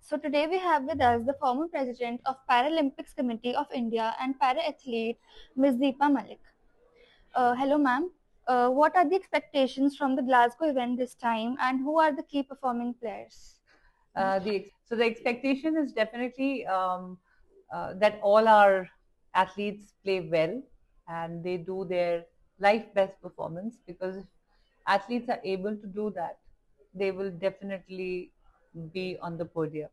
So today we have with us the former president of Paralympics Committee of India and para-athlete Ms. Deepa Malik. Hello ma'am. What are the expectations from the Glasgow event this time and who are the key performing players? So the expectation is definitely that all our athletes play well and they do their life best performance, because if athletes are able to do that, they will definitely be on the podium.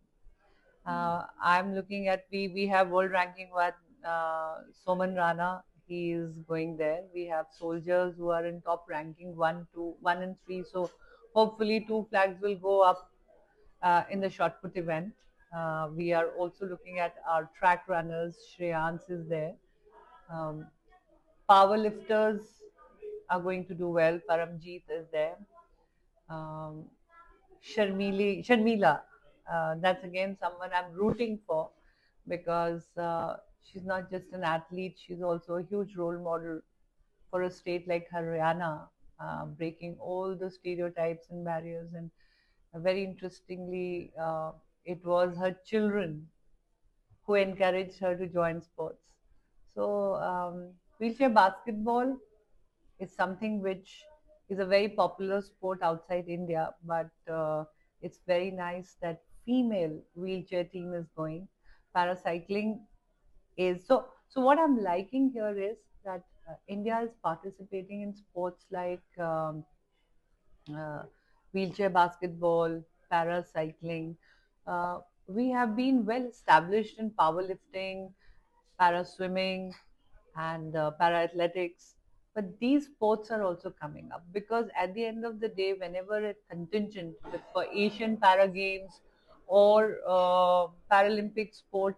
I'm looking at, we have world ranking one, Soman Rana. He is going there. We have soldiers who are in top ranking 1 and 3. So hopefully 2 flags will go up in the shot put event. We are also looking at our track runners. Shreyans is there. Um, Power lifters are going to do well. Paramjeet is there. Um, Sharmila, that's again someone I'm rooting for, because she's not just an athlete, she's also a huge role model for a state like Haryana, breaking all the stereotypes and barriers. And very interestingly, it was her children who encouraged her to join sports. So, wheelchair basketball is something which is a very popular sport outside India, but it's very nice that female wheelchair team is going. Paracycling is so. So what I'm liking here is that India is participating in sports like uh, wheelchair basketball, paracycling. Uh, we have been well established in powerlifting, para swimming, and para athletics. But these sports are also coming up, because at the end of the day, whenever a contingent for Asian Para Games or Paralympic sport,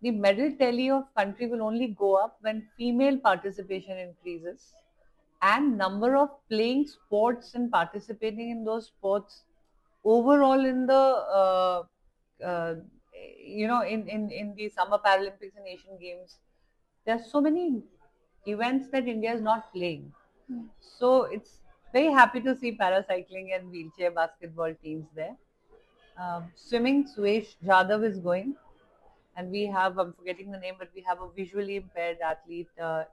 the medal tally of country will only go up when female participation increases and number of playing sports and participating in those sports overall in the uh, in the summer Paralympics and Asian Games, there are so many events that India is not playing. So it's very happy to see paracycling and wheelchair basketball teams there. Swimming, Suesh Jadhav is going, and we have, I'm forgetting the name, but we have a visually impaired athlete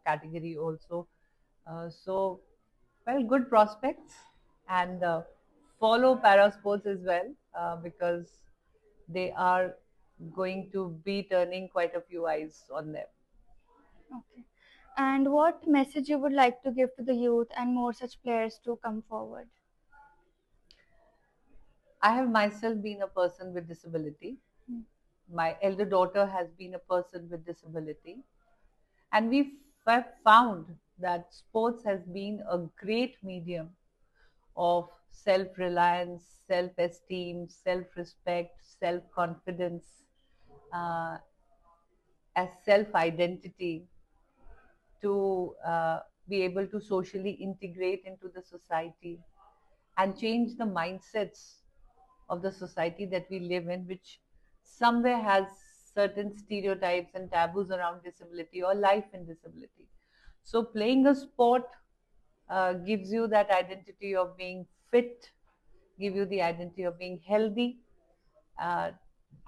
category also. So, well, good prospects, and follow para sports as well, because they are going to be turning quite a few eyes on them. Okay. And what message you would like to give to the youth and more such players to come forward? I have myself been a person with disability. My elder daughter has been a person with disability. And we have found that sports has been a great medium of self reliance, self esteem, self respect, self confidence, uh, as self identity, to be able to socially integrate into the society and change the mindsets of the society that we live in, which somewhere has certain stereotypes and taboos around disability or life in disability. So, playing a sport gives you that identity of being fit, give you the identity of being healthy, uh,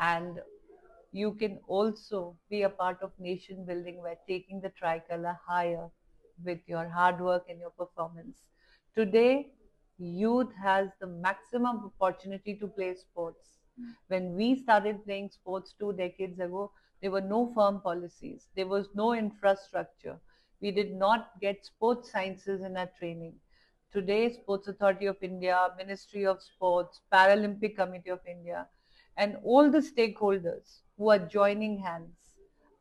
and you can also be a part of nation building by taking the tricolor higher with your hard work and your performance. Today, youth has the maximum opportunity to play sports. When we started playing sports 2 decades ago, there were no firm policies, there was no infrastructure. We did not get sports sciences in our training. Today, Sports Authority of India, Ministry of Sports, Paralympic Committee of India, and all the stakeholders who are joining hands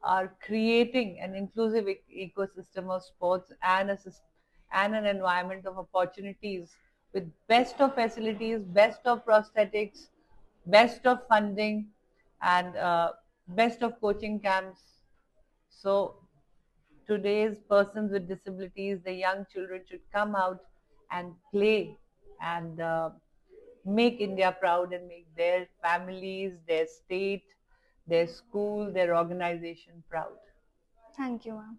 are creating an inclusive ecosystem of sports and and an environment of opportunities with best of facilities, best of prosthetics, best of funding, and best of coaching camps. So today's persons with disabilities, the young children should come out and play and make India proud and make their families, their state, their school, their organization proud. Thank you, ma'am.